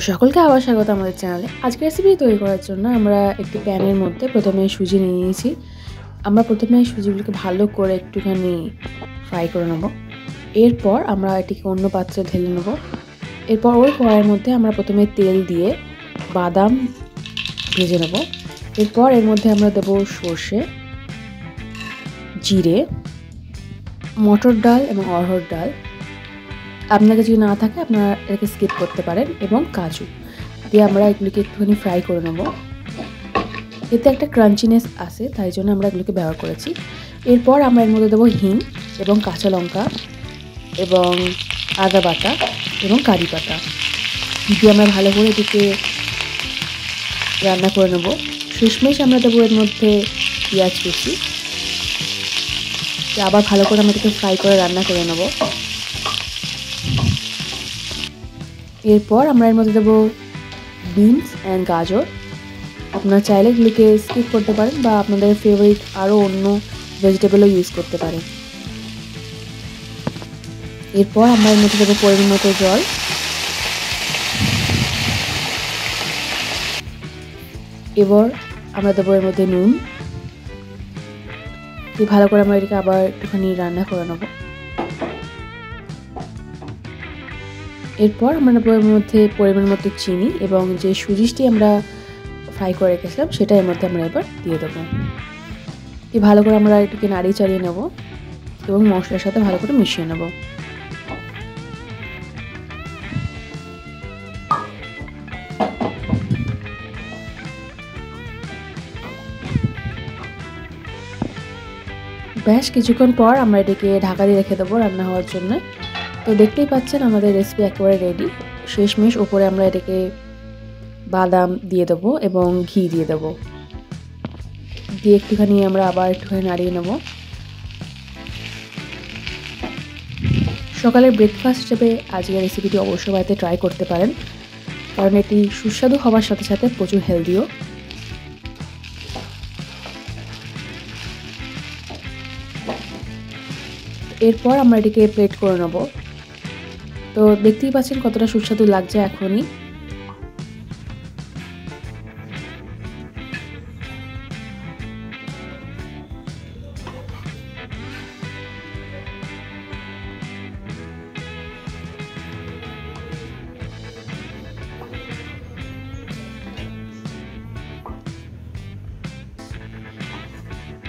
সকলকে আবার স্বাগত আমাদের চ্যানেলে। আজকের রেসিপি তৈরি করার জন্য আমরা একটি প্যানের মধ্যে প্রথমে সুজি নিয়ে নিয়েছি। আমরা প্রথমে সুজিগুলোকে ভালো করে একটুখানি ফ্রাই করে নেব। এরপর আমরা এটিকে অন্য পাত্রে ঢেলে নেব। এরপর ওই কড়াইয়ের মধ্যে আমরা প্রথমে তেল দিয়ে বাদাম ভেজে নেব। এরপর এর মধ্যে আমরা দেব সর্ষে, জিরে, মটর ডাল এবং অড়হর ডাল। আপনার কাছে যদি না থাকে আপনারা এটাকে স্কিপ করতে পারেন, এবং কাজু দিয়ে আমরা এগুলিকে একটুখানি ফ্রাই করে নেব। এতে একটা ক্রাঞ্চিনেস আসে, তাই জন্য আমরা এগুলোকে ব্যবহার করেছি। এরপর আমরা এর মধ্যে দেবো হিং এবং কাঁচা লঙ্কা এবং আদা বাটা এবং কারি পাতা দিয়ে আমরা ভালো করে এটিকে রান্না করে নেব। শেষমেশ আমরা দেবো এর মধ্যে পেঁয়াজ কুচি। আবার ভালো করে আমরা এটাকে ফ্রাই করে রান্না করে নেব। এরপর আমরা এর মধ্যে দেবো বিনস অ্যান্ড গাজর। আপনারা চাইলে এগুলিকে স্কিপ করতে পারেন বা আপনাদের ফেভারিট আরও অন্য ভেজিটেবলও ইউজ করতে পারেন। এরপর আমরা এর মধ্যে দেবো পরিমাণ মতো জল। এবার আমরা দেবো এর মধ্যে নুন। ভালো করে আমরা এটাকে আবার একটুখানি রান্না করে নেব। এরপর আমরা এর মধ্যে পরিমাণ মতো চিনি এবং যে সুজিটি আমরা ফ্রাই করে রেখেছিলাম সেটা এর মধ্যে আমরা এবার দিয়ে দেবো। ভালো করে আমরা এটাকে নাড়িয়ে চাড়িয়ে নেব এবং মশলার সাথে ভালো করে মিশিয়ে নেব। বেশ কিছুক্ষণ পর আমরা এটাকে ঢাকা দিয়ে রেখে দেবো রান্না হওয়ার জন্য। তো দেখতেই পাচ্ছেন আমাদের রেসিপি একেবারে রেডি। শেষমেশ ওপরে আমরা এটাকে বাদাম দিয়ে দেবো এবং ঘি দিয়ে দেবো, দিয়ে একটুখানি আমরা আবার একটুখানি নাড়িয়ে নেব। সকালের ব্রেকফাস্ট হিসেবে আজকের রেসিপিটি অবশ্যই বাড়িতে ট্রাই করতে পারেন, কারণ এটি সুস্বাদু হওয়ার সাথে সাথে প্রচুর হেলদিও। এরপর আমরা এটিকে প্লেট করে নেব। তো দেখতেই পাচ্ছেন কতটা সুস্বাদু লাগছে এখনই।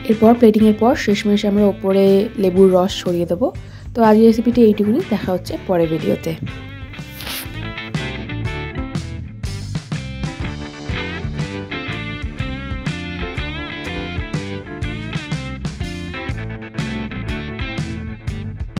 এরপর প্লেটিংয়ের পর শেষমেশ আমরা ওপরে লেবুর রস ছড়িয়ে দেবো। তো আজকের রেসিপিটি এইটুকুনি। দেখা হচ্ছে পরের ভিডিওতে।